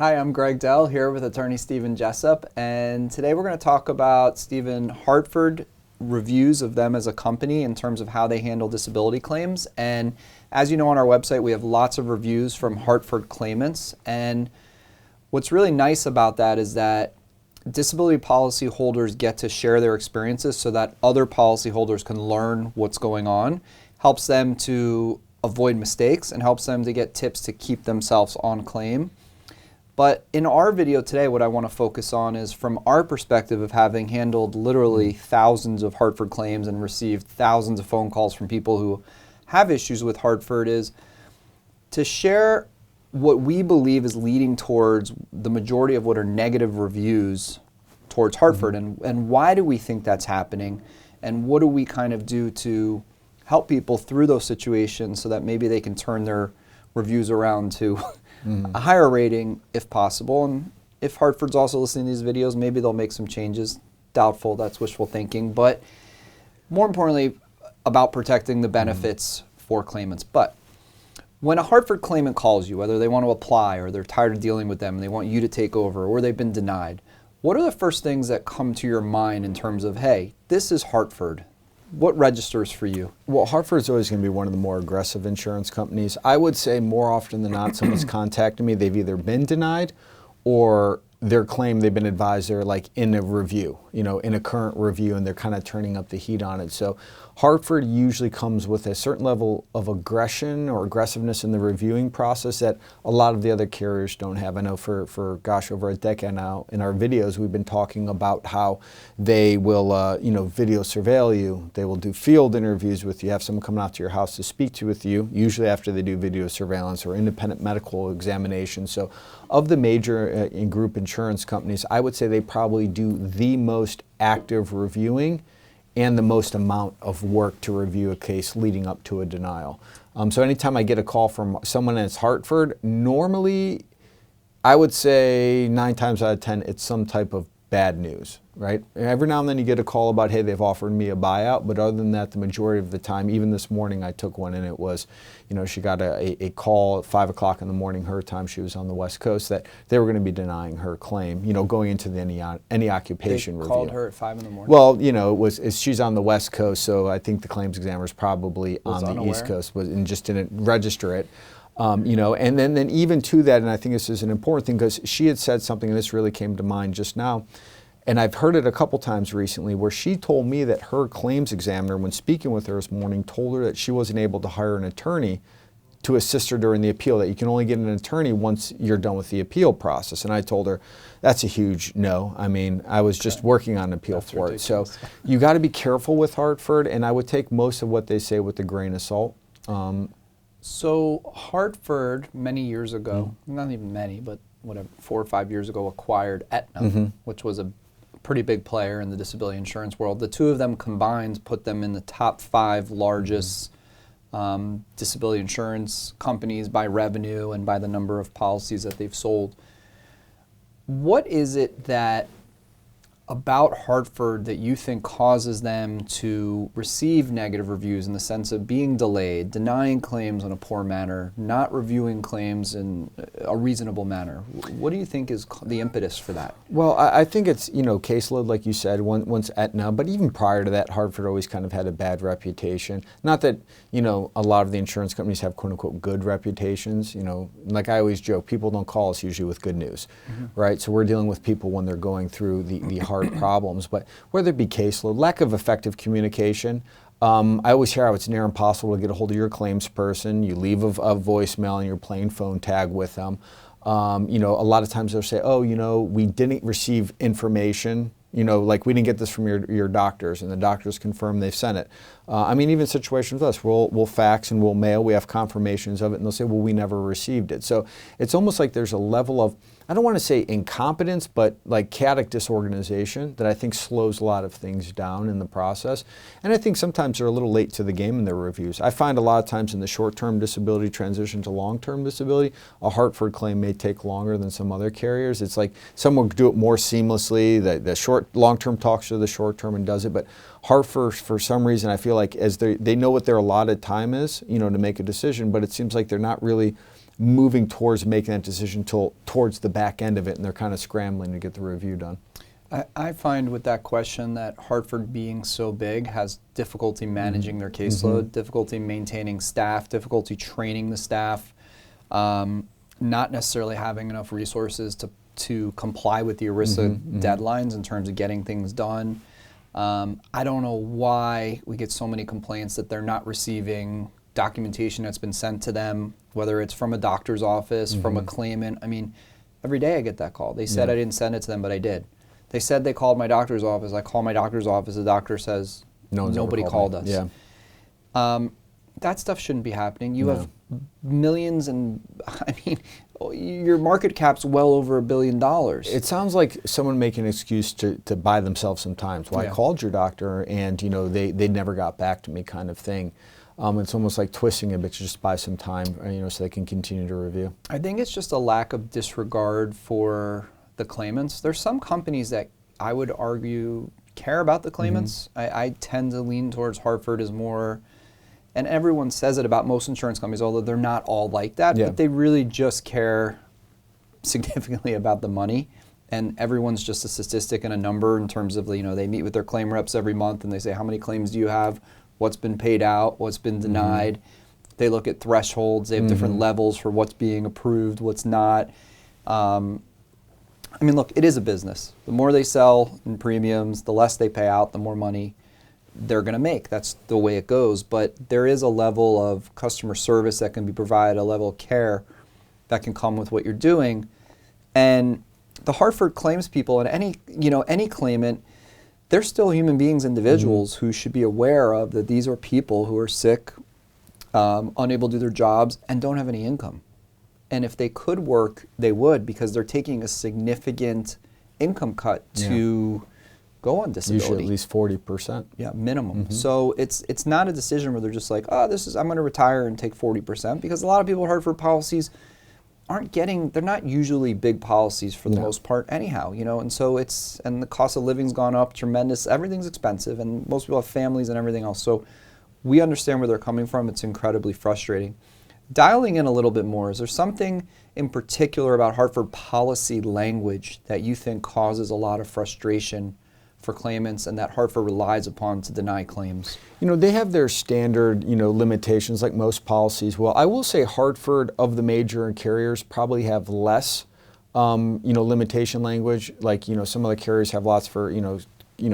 Hi, I'm Greg Dell here with attorney Stephen Jessup, and today we're going to talk about Stephen Hartford reviews of them as a company in terms of how they handle disability claims. And as you know, on our website we have lots of reviews from Hartford claimants, and what's really nice about that is that disability policy holders get to share their experiences so that other policy holders can learn what's going on, helps them to avoid mistakes, and helps them to get tips to keep themselves on claim. But in our video today, what I want to focus on is from our perspective of having handled literally thousands of Hartford claims and received thousands of phone calls from people who have issues with Hartford, is to share what we believe is leading towards the majority of what are negative reviews towards Hartford, and why do we think that's happening, and what do we kind of do to help people through those situations so that maybe they can turn their reviews around to a higher rating if possible. And if Hartford's also listening to these videos, maybe they'll make some changes. Doubtful, that's wishful thinking. But more importantly, about protecting the benefits for claimants. But when a Hartford claimant calls you, whether they want to apply or they're tired of dealing with them and they want you to take over or they've been denied, what are the first things that come to your mind in terms of, hey, this is Hartford? What registers for you? Well, Hartford's always going to be one of the more aggressive insurance companies. I would say more often than not, someone's contacted me, they've either been denied or their claim they've been advised they're like in a review, in a current review, and they're kind of turning up the heat on it. So Hartford usually comes with a certain level of aggression or aggressiveness in the reviewing process that a lot of the other carriers don't have. I know for over a decade now, in our videos, we've been talking about how they will, video surveil you. They will do field interviews with you, have someone come out to your house to speak to with you, usually after they do video surveillance or independent medical examination. So of the major group insurance companies, I would say they probably do the most active reviewing and the most amount of work to review a case leading up to a denial. So anytime I get a call from someone that's Hartford, normally I would say 9 times out of 10 it's some type of bad news, right? Every now and then you get a call about, hey, they've offered me a buyout, but other than that, the majority of the time, even this morning I took one and it was, she got a call at 5 o'clock in the morning, her time, she was on the West Coast, that they were going to be denying her claim, going into the any occupation review. They called her at 5 in the morning? Well, she's on the West Coast, so I think the claims examiner's probably on the East Coast and just didn't register it. And then even to that, and I think this is an important thing because she had said something, and this really came to mind just now, and I've heard it a couple times recently, where she told me that her claims examiner, when speaking with her this morning, told her that she wasn't able to hire an attorney to assist her during the appeal, that you can only get an attorney once you're done with the appeal process. And I told her, that's a huge no. I mean, I was just working on an appeal for it. So you got to be careful with Hartford, and I would take most of what they say with a grain of salt. So Hartford, many years ago, not even many, but whatever, 4 or 5 years ago, acquired Aetna, which was a pretty big player in the disability insurance world. The two of them combined put them in the top 5 largest disability insurance companies by revenue and by the number of policies that they've sold. What is it that about Hartford that you think causes them to receive negative reviews in the sense of being delayed, denying claims in a poor manner, not reviewing claims in a reasonable manner? What do you think is the impetus for that? Well, I think it's, caseload, like you said, once Aetna, but even prior to that, Hartford always kind of had a bad reputation. Not that, a lot of the insurance companies have quote-unquote good reputations. Like I always joke, people don't call us usually with good news, right? So we're dealing with people when they're going through the hard problems, but whether it be caseload, lack of effective communication. I always hear how it's near impossible to get a hold of your claims person. You leave a voicemail and you're playing phone tag with them. A lot of times they'll say, we didn't receive information. Like we didn't get this from your doctors, and the doctors confirm they've sent it. Even situations with us, we'll fax and we'll mail, we have confirmations of it, and they'll say, well, we never received it. So it's almost like there's a level of, I don't want to say incompetence, but like chaotic disorganization that I think slows a lot of things down in the process. And I think sometimes they're a little late to the game in their reviews. I find a lot of times in the short-term disability transition to long-term disability, a Hartford claim may take longer than some other carriers. It's like some will do it more seamlessly. The long-term talks to the short-term and does it, but Hartford, for some reason, I feel like as they know what their allotted time is, to make a decision, but it seems like they're not really moving towards making that decision towards the back end of it, and they're kind of scrambling to get the review done. I find with that question that Hartford being so big has difficulty managing their caseload, difficulty maintaining staff, difficulty training the staff, not necessarily having enough resources to comply with the ERISA deadlines in terms of getting things done. I don't know why we get so many complaints that they're not receiving documentation that's been sent to them, whether it's from a doctor's office, from a claimant. I mean, every day I get that call. They said I didn't send it to them, but I did. They said they called my doctor's office. I call my doctor's office. The doctor says nobody called us. Yeah. That stuff shouldn't be happening. You have millions, and I mean, your market cap's well over $1 billion. It sounds like someone making an excuse to buy themselves some time. Well, I called your doctor, and they never got back to me, kind of thing. It's almost like twisting it, but just buy some time, so they can continue to review. I think it's just a lack of disregard for the claimants. There's some companies that I would argue care about the claimants. I tend to lean towards Hartford as more, and everyone says it about most insurance companies, although they're not all like that, but they really just care significantly about the money. And everyone's just a statistic and a number in terms of, they meet with their claim reps every month and they say, how many claims do you have? What's been paid out? What's been denied? They look at thresholds. They have different levels for what's being approved, what's not. I mean, look, it is a business. The more they sell in premiums, the less they pay out, the more money they're going to make. That's the way it goes. But there is a level of customer service that can be provided, a level of care that can come with what you're doing. And the Hartford claims people and any claimant, they're still human beings, individuals who should be aware of that these are people who are sick, unable to do their jobs, and don't have any income. And if they could work, they would, because they're taking a significant income cut to go on disability. Usually at least 40%. Yeah, minimum. So it's not a decision where they're just like, I'm going to retire and take 40%, because a lot of people with Hartford policies they're not usually big policies for the most part anyhow, and so and the cost of living's gone up tremendous. Everything's expensive, and most people have families and everything else. So we understand where they're coming from. It's incredibly frustrating. Dialing in a little bit more, is there something in particular about Hartford policy language that you think causes a lot of frustration for claimants and that Hartford relies upon to deny claims? They have their standard, limitations like most policies. Well, I will say Hartford, of the major carriers, probably have less, limitation language. Like, some of the carriers have lots for,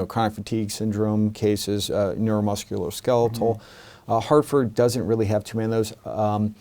chronic fatigue syndrome cases, neuromusculoskeletal. Hartford doesn't really have too many of those.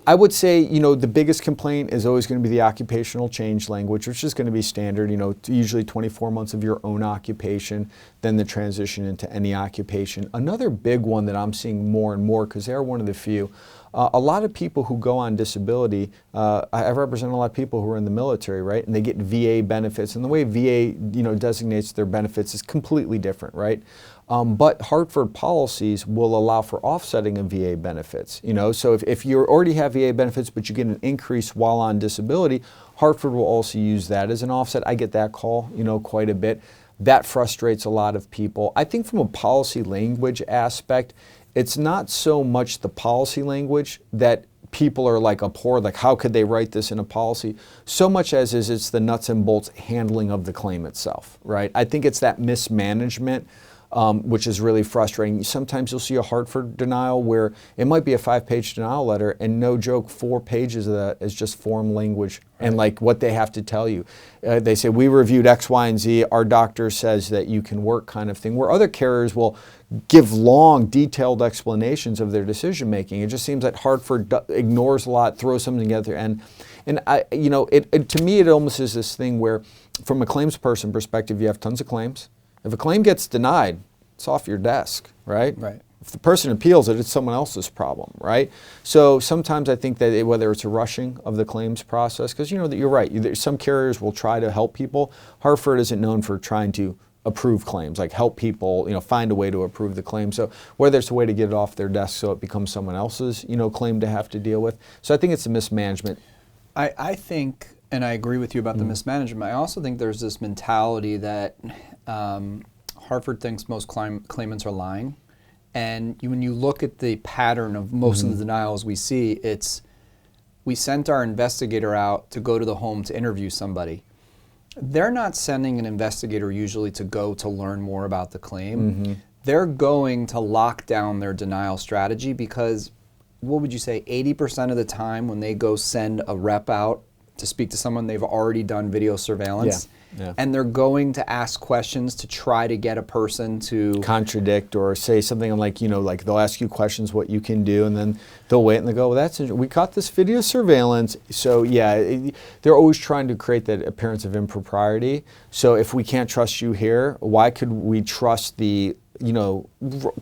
I would say, the biggest complaint is always going to be the occupational change language, which is going to be standard, usually 24 months of your own occupation, then the transition into any occupation. Another big one that I'm seeing more and more, because they're one of the few, a lot of people who go on disability, I represent a lot of people who are in the military, right? And they get VA benefits, and the way VA, designates their benefits is completely different, right? But Hartford policies will allow for offsetting of VA benefits. So if you already have VA benefits but you get an increase while on disability, Hartford will also use that as an offset. I get that call, quite a bit. That frustrates a lot of people. I think from a policy language aspect, it's not so much the policy language that people are like abhorred, like how could they write this in a policy, so much as it's the nuts and bolts handling of the claim itself, right? I think it's that mismanagement, which is really frustrating. Sometimes you'll see a Hartford denial where it might be a 5-page denial letter, and no joke, 4 pages of that is just form language and like what they have to tell you. They say, we reviewed X, Y, and Z, our doctor says that you can work, kind of thing, where other carriers will give long, detailed explanations of their decision making. It just seems that Hartford ignores a lot, throws something together, and to me it almost is this thing where, from a claims person perspective, you have tons of claims. If a claim gets denied, it's off your desk, right? Right. If the person appeals it, it's someone else's problem, right? So sometimes I think that whether it's a rushing of the claims process, because you're right, some carriers will try to help people. Hartford isn't known for trying to approve claims, like help people, find a way to approve the claim. So whether it's a way to get it off their desk so it becomes someone else's, claim to have to deal with. So I think it's a mismanagement. I think, and I agree with you about the mismanagement, I also think there's this mentality that Hartford thinks most claimants are lying. And when you look at the pattern of most of the denials we see, it's we sent our investigator out to go to the home to interview somebody. They're not sending an investigator usually to go to learn more about the claim. They're going to lock down their denial strategy because, what would you say, 80% of the time when they go send a rep out to speak to someone, they've already done video surveillance. And they're going to ask questions to try to get a person to contradict or say something like, like they'll ask you questions what you can do, and then they'll wait and they go, well, we caught this video surveillance. So yeah, they're always trying to create that appearance of impropriety. So if we can't trust you here, why could we trust the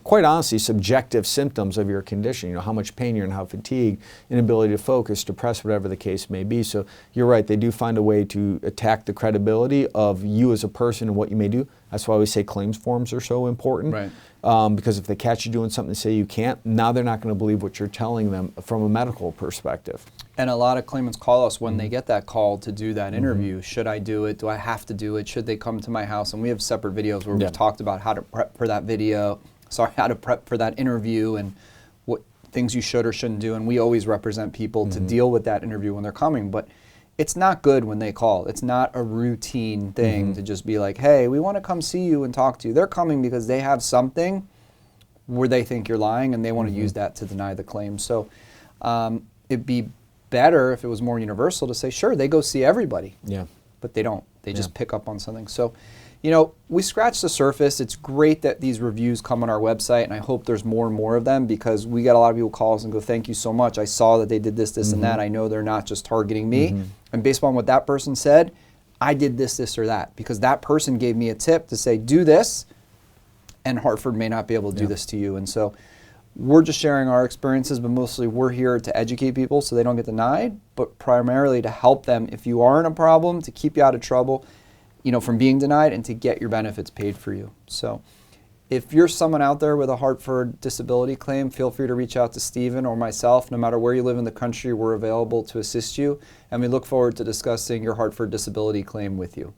quite honestly, subjective symptoms of your condition, how much pain you're in, how fatigued, inability to focus, depressed, whatever the case may be. So you're right, they do find a way to attack the credibility of you as a person and what you may do. That's why we say claims forms are so important. Right. Because if they catch you doing something, say you can't, now they're not going to believe what you're telling them from a medical perspective. And a lot of claimants call us when they get that call to do that interview. Should I do it? Do I have to do it? Should they come to my house? And we have separate videos where we've talked about how to prep for that how to prep for that interview and what things you should or shouldn't do. And we always represent people to deal with that interview when they're coming. But it's not good when they call. It's not a routine thing to just be like, hey, we want to come see you and talk to you. They're coming because they have something where they think you're lying and they want to use that to deny the claim. So it'd be better if it was more universal to say, sure, they go see everybody. Yeah. But they don't. They just pick up on something. So, we scratched the surface. It's great that these reviews come on our website, and I hope there's more and more of them because we got a lot of people call us and go, thank you so much. I saw that they did this, and that. I know they're not just targeting me. And based on what that person said, I did this, or that because that person gave me a tip to say, do this, and Hartford may not be able to do this to you. And so we're just sharing our experiences, but mostly we're here to educate people so they don't get denied, but primarily to help them if you are in a problem, to keep you out of trouble, from being denied and to get your benefits paid for you. So if you're someone out there with a Hartford disability claim, feel free to reach out to Stephen or myself. No matter where you live in the country, we're available to assist you, and we look forward to discussing your Hartford disability claim with you.